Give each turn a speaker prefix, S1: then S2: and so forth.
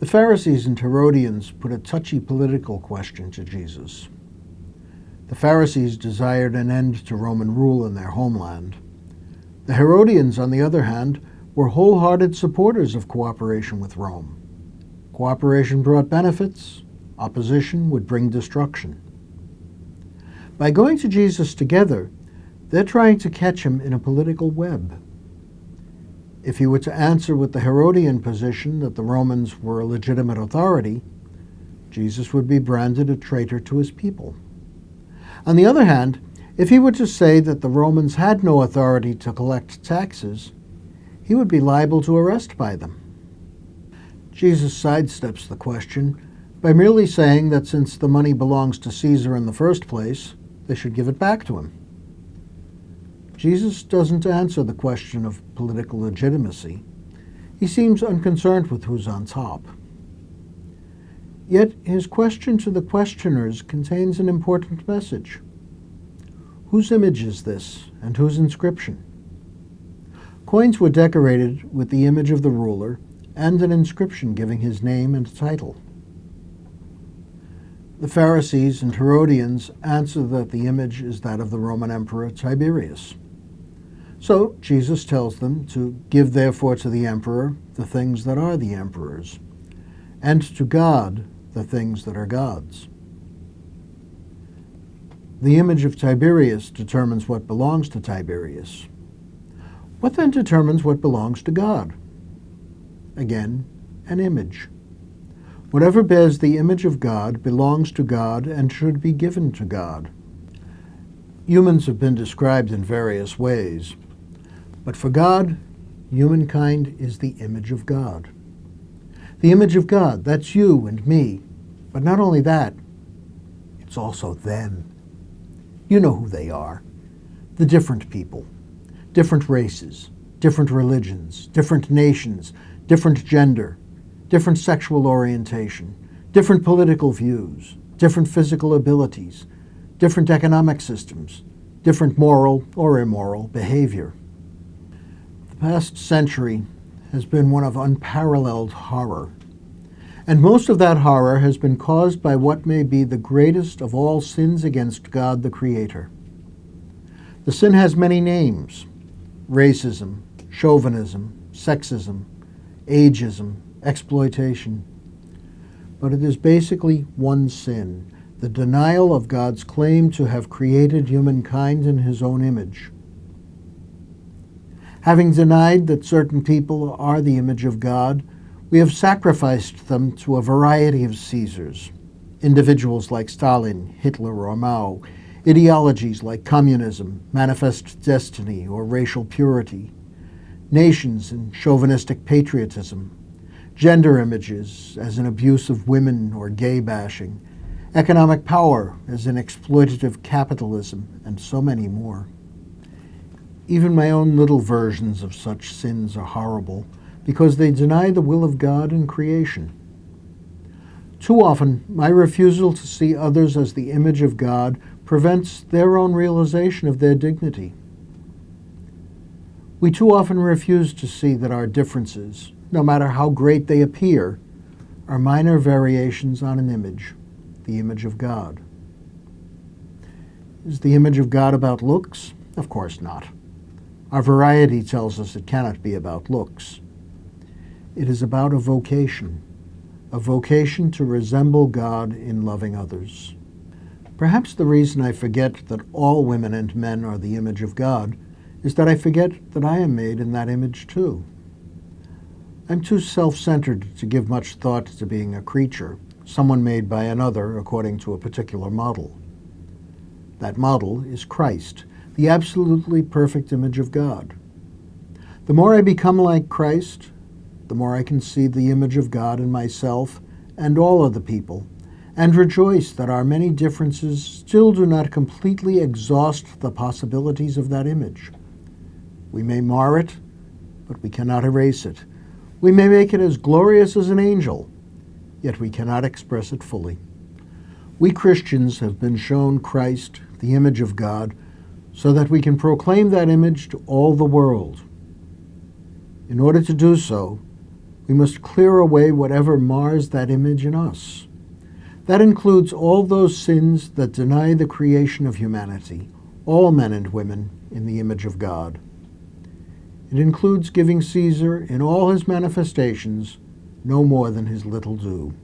S1: The Pharisees and Herodians put a touchy political question to Jesus. The Pharisees desired an end to Roman rule in their homeland. The Herodians, on the other hand, were wholehearted supporters of cooperation with Rome. Cooperation brought benefits, opposition would bring destruction. By going to Jesus together, they're trying to catch him in a political web. If he were to answer with the Herodian position that the Romans were a legitimate authority, Jesus would be branded a traitor to his people. On the other hand, if he were to say that the Romans had no authority to collect taxes, he would be liable to arrest by them. Jesus sidesteps the question by merely saying that since the money belongs to Caesar in the first place, they should give it back to him. Jesus doesn't answer the question of political legitimacy. He seems unconcerned with who's on top. Yet his question to the questioners contains an important message. Whose image is this, and whose inscription? Coins were decorated with the image of the ruler and an inscription giving his name and title. The Pharisees and Herodians answer that the image is that of the Roman Emperor Tiberius. So Jesus tells them to give therefore to the emperor the things that are the emperor's, and to God the things that are God's. The image of Tiberius determines what belongs to Tiberius. What then determines what belongs to God? Again, an image. Whatever bears the image of God belongs to God and should be given to God. Humans have been described in various ways, but for God, humankind is the image of God. The image of God, that's you and me. But not only that, it's also them. You know who they are. The different people, different races, different religions, different nations, different gender, different sexual orientation, different political views, different physical abilities, different economic systems, different moral or immoral behavior. The past century has been one of unparalleled horror. And most of that horror has been caused by what may be the greatest of all sins against God the Creator. The sin has many names: racism, chauvinism, sexism, ageism, exploitation. But it is basically one sin: the denial of God's claim to have created humankind in his own image. Having denied that certain people are the image of God, we have sacrificed them to a variety of Caesars, individuals like Stalin, Hitler, or Mao, ideologies like communism, manifest destiny, or racial purity, nations and chauvinistic patriotism, gender images as an abuse of women or gay bashing, economic power as in exploitative capitalism, and so many more. Even my own little versions of such sins are horrible because they deny the will of God in creation. Too often, my refusal to see others as the image of God prevents their own realization of their dignity. We too often refuse to see that our differences, no matter how great they appear, are minor variations on an image, the image of God. Is the image of God about looks? Of course not. Our variety tells us it cannot be about looks. It is about a vocation to resemble God in loving others. Perhaps the reason I forget that all women and men are the image of God is that I forget that I am made in that image too. I'm too self-centered to give much thought to being a creature, someone made by another according to a particular model. That model is Christ, the absolutely perfect image of God. The more I become like Christ, the more I can see the image of God in myself and all other people, and rejoice that our many differences still do not completely exhaust the possibilities of that image. We may mar it, but we cannot erase it. We may make it as glorious as an angel, yet we cannot express it fully. We Christians have been shown Christ, the image of God, so that we can proclaim that image to all the world. In order to do so, We must clear away whatever mars that image in us. That includes all those sins that deny the creation of humanity, all men and women in the image of God. It includes giving Caesar, in all his manifestations, no more than his little due.